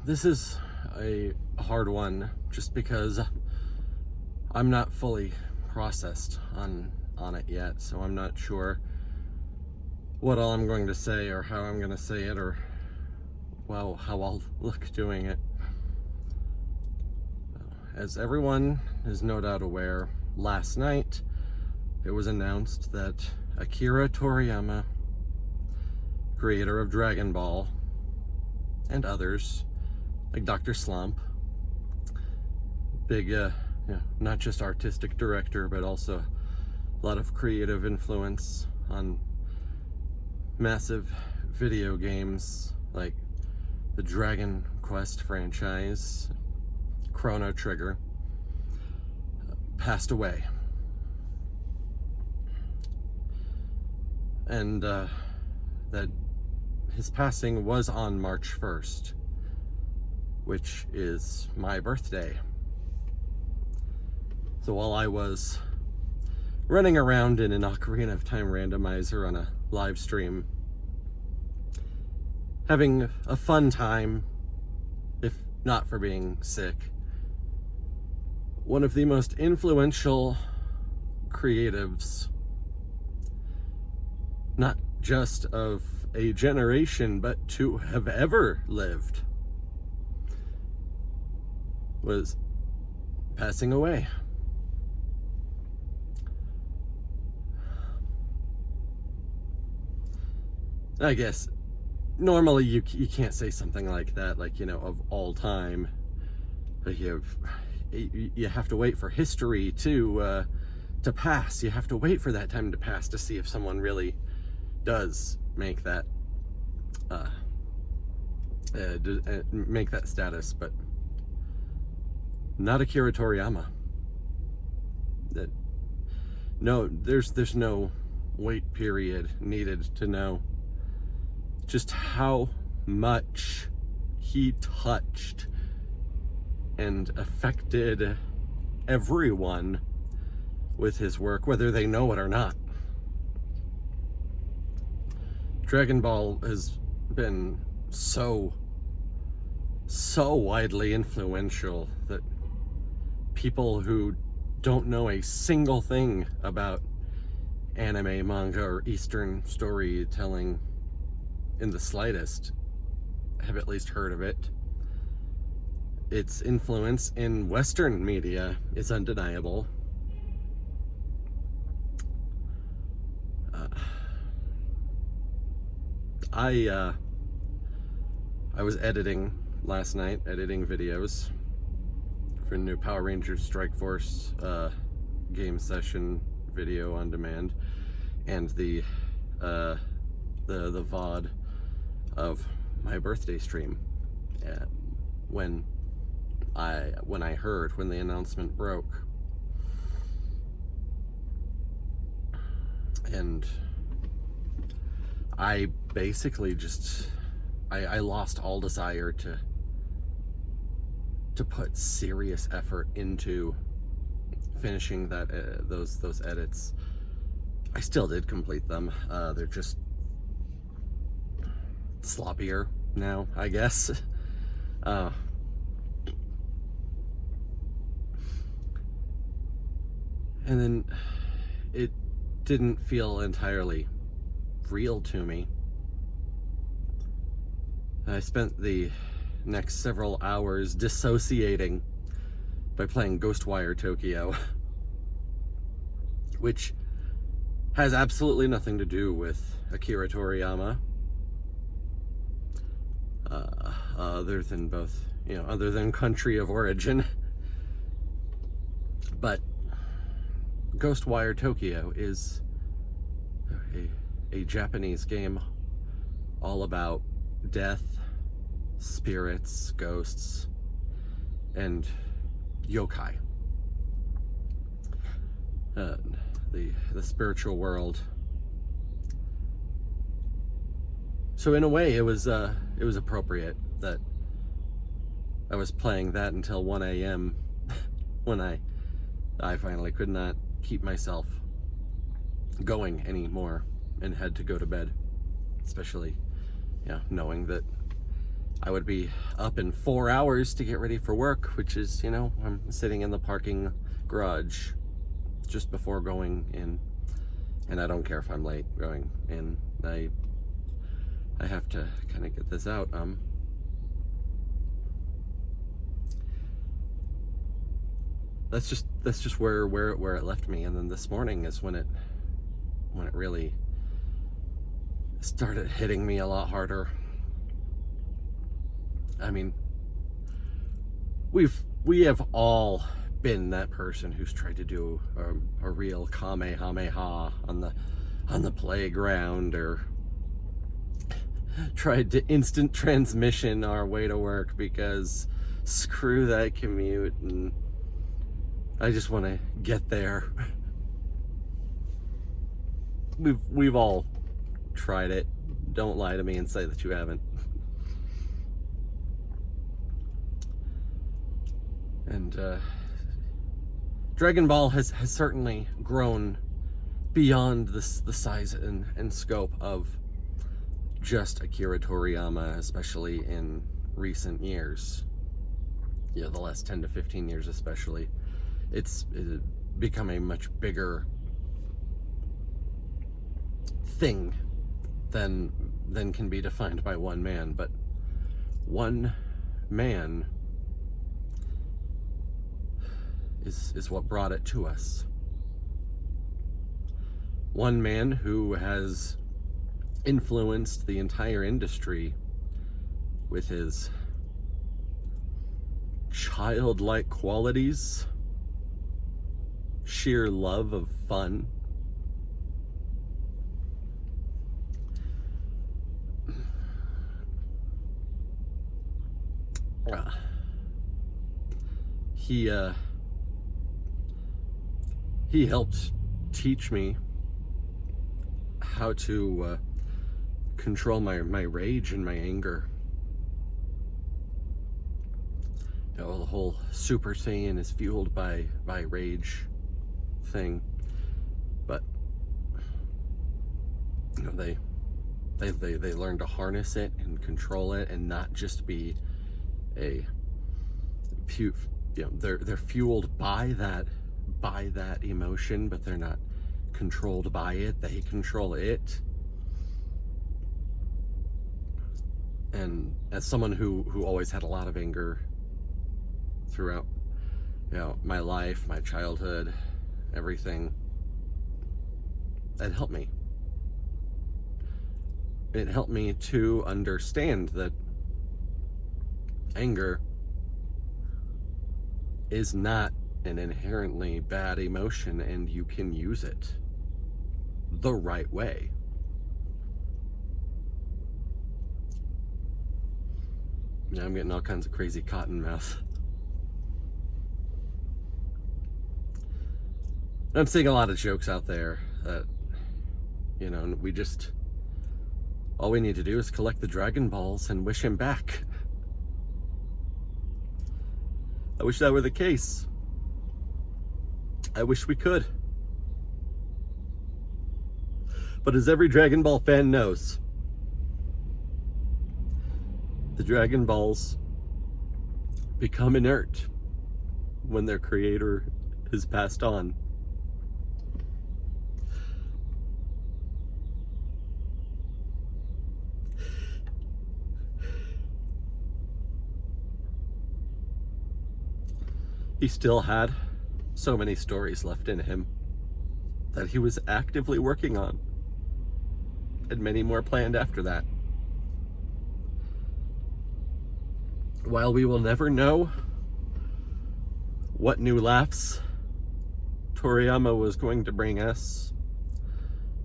This is a hard one just because I'm not fully processed on it yet, so I'm not sure what all I'm going to say or how I'm going to say it or, well, how I'll look doing it. As everyone is no doubt aware, last night it was announced that Akira Toriyama, creator of Dragon Ball, and others, like Dr. Slump, big, not just artistic director, but also a lot of creative influence on massive video games like the Dragon Quest franchise, Chrono Trigger, passed away. And that his passing was on March 1st, which is my birthday. So while I was running around in an Ocarina of Time randomizer on a live stream, having a fun time, if not for being sick, one of the most influential creatives, not just of a generation, but to have ever lived, was passing away. I guess normally you can't say something like that, like, of all time. Like you have to wait for history to pass. You have to wait for that time to pass to see if someone really does make that make that status, but not Akira Toriyama. No, there's no wait period needed to know just how much he touched and affected everyone with his work, whether they know it or not. Dragon Ball has been so widely influential that people who don't know a single thing about anime, manga, or Eastern storytelling in the slightest have at least heard of it. Its influence in Western media is undeniable. I was editing last night, editing videos for a new Power Rangers Strike Force game session video on demand, and the VOD of my birthday stream. When the announcement broke, and I basically just I lost all desire to put serious effort into finishing those edits. I still did complete them. They're just sloppier now, I guess. And then it didn't feel entirely real to me. I spent the next several hours dissociating by playing Ghostwire Tokyo, which has absolutely nothing to do with Akira Toriyama, other than country of origin. But Ghostwire Tokyo is a Japanese game all about death, spirits, ghosts, and yokai. The spiritual world. So in a way, it was appropriate that I was playing that until 1 a.m. when I finally could not keep myself going anymore and had to go to bed. Especially, knowing that I would be up in 4 hours to get ready for work, which is, I'm sitting in the parking garage just before going in, and I don't care if I'm late going in. I have to kind of get this out. That's just where it left me. And then this morning is when it really started hitting me a lot harder. I mean, we have all been that person who's tried to do a real kamehameha on the playground, or tried to instant transmission our way to work because screw that commute and I just want to get there. We've all tried it. Don't lie to me and say that you haven't. And Dragon Ball has certainly grown beyond the size and scope of just Akira Toriyama, especially in recent years. The last 10 to 15 years especially. It's become a much bigger thing than can be defined by one man. But one man is what brought it to us. One man who has influenced the entire industry with his childlike qualities, sheer love of fun, he helped teach me how to control my rage and my anger. The whole Super Saiyan is fueled by rage thing, but they learn to harness it and control it, and not just be they're fueled by that emotion, but they're not controlled by it. They control it. And as someone who always had a lot of anger throughout my life, my childhood, everything, it helped me. It helped me to understand that anger is not an inherently bad emotion, and you can use it the right way. Now I'm getting all kinds of crazy cotton mouth. I'm seeing a lot of jokes out there that, all we need to do is collect the Dragon Balls and wish him back. I wish that were the case. I wish we could. But as every Dragon Ball fan knows, the Dragon Balls become inert when their creator is passed on. He still had so many stories left in him that he was actively working on, and many more planned after that. While we will never know what new laughs Toriyama was going to bring us,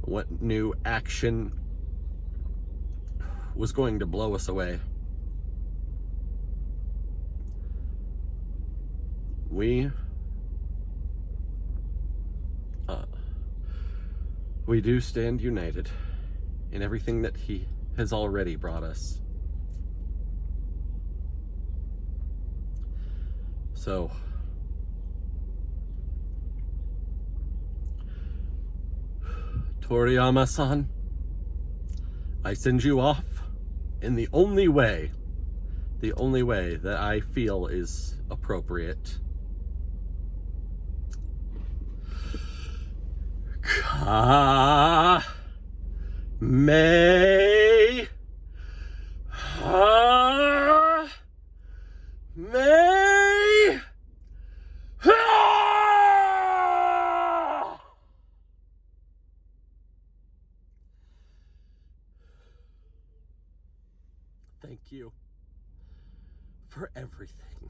what new action was going to blow us away, we do stand united in everything that he has already brought us. So, Toriyama-san, I send you off in the only way the only way that I feel is appropriate. Ka me ha me ha. Thank you for everything.